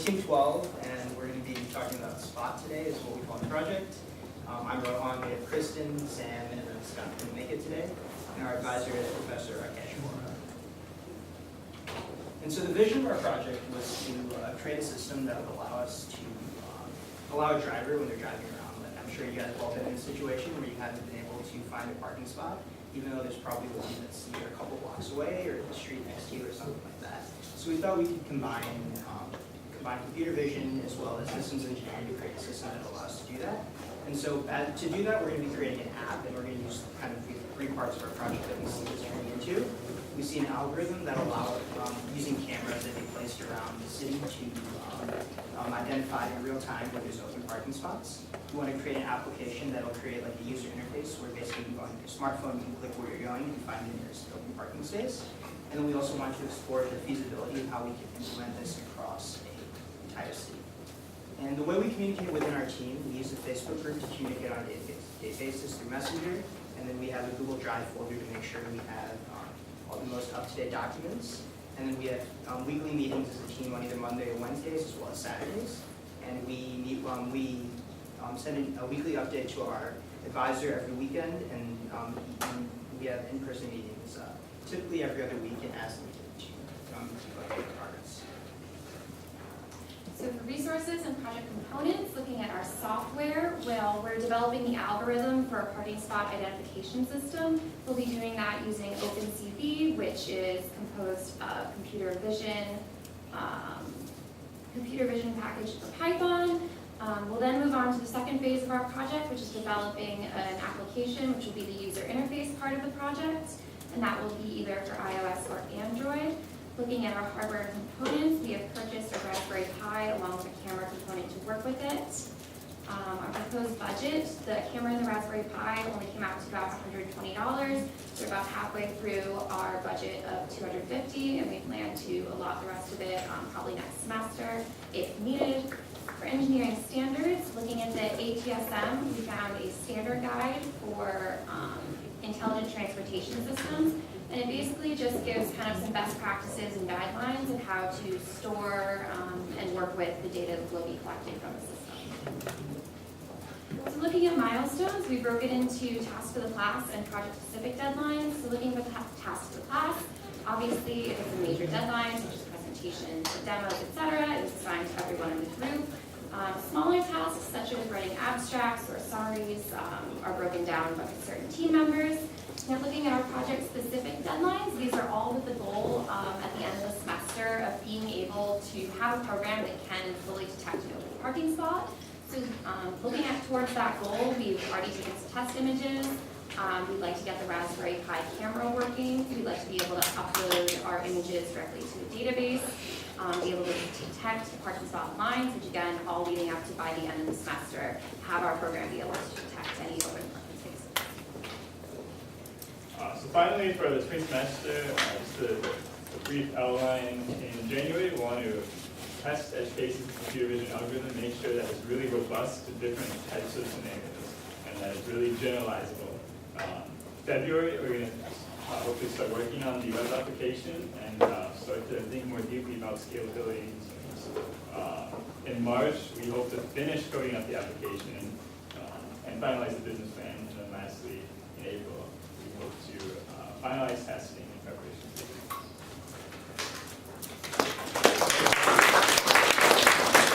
Team 12, and we're going to be talking about Spot today, is what we call the project. I'm Rohan, we have Kristen, Sam, and then Scott couldn't make it today. And our advisor is Professor Rakesh Mora. And so the vision of our project was to create a system that would allow us to allow a driver when they're driving around. Like, I'm sure you guys have all been in a situation where you haven't been able to find a parking spot, even though there's probably one that's either a couple blocks away or the street next to you or something like that. So we thought we could combine computer vision as well as systems engineering to create a system that allows us to do that. And so to do that, we're going to be creating an app, and we're going to use kind of three parts of our project that we see this turning into. We see an algorithm that allows, using cameras that we placed around the city to identify in real time where there's open parking spots. We want to create an application that will create like a user interface where basically you go on your smartphone, you can click where you're going and find the nearest open parking space. And then we also want to explore the feasibility of how we can implement this across an entire city. And the way we communicate within our team, we use a Facebook group to communicate on a day-to-day basis through Messenger, and then we have a Google Drive folder to make sure we have all the most up-to-date documents. And then we have weekly meetings as a team on either Monday or Wednesdays as well as Saturdays. And we meet we send in a weekly update to our advisor every weekend, and we have in-person meetings typically every other week and as needed to keep up with progress. So for resources and project components, looking at our software, well, we're developing the algorithm for a parking spot identification system. We'll be doing that using OpenCV, which is composed of computer vision package for Python. We'll then move on to the second phase of our project, which is developing an application, which will be the user interface part of the project, and that will be either for iOS or Android. Looking at our hardware components, we have purchased a Raspberry Pi along with a camera component to work with it. Our proposed budget, the camera and the Raspberry Pi only came out to about $120. We're about halfway through our budget of $250, and we plan to allot the rest of it probably next semester if needed. For engineering standards, looking at the ATSM, we found a standard guide for intelligent transportation systems. And it basically just gives kind of some best practices and guidelines of how to store and work with the data that will be collected from the system. So looking at milestones, we broke it into tasks for the class and project-specific deadlines. So looking at tasks for the class, obviously if it's a major deadline, such as presentations, demos, etc., it's assigned to everyone in the group. Smaller tasks, such as writing abstracts or summaries, are broken down by certain team members. Now looking at our project-specific deadlines, these are all with the goal at the end of the semester of being able to have a program that can fully detect an open parking spot. So looking towards that goal, we've already taken some test images. We'd like to get the Raspberry Pi camera working. We'd like to be able to upload our images directly to a database, be able to detect the parking spot lines, which again, all leading up to by the end of the semester, have our program be able to detect any open parking spaces. So finally, for the spring semester, just a brief outline. In January, we want to test edge cases computer vision algorithm, make sure that it's really robust to different types of scenarios, and that it's really generalizable. February, we're going to hopefully start working on the web application and start to think more deeply about scalability. In March, we hope to finish coding up the application and finalize the business plan. And then lastly, in April, we hope to finalize testing in preparation for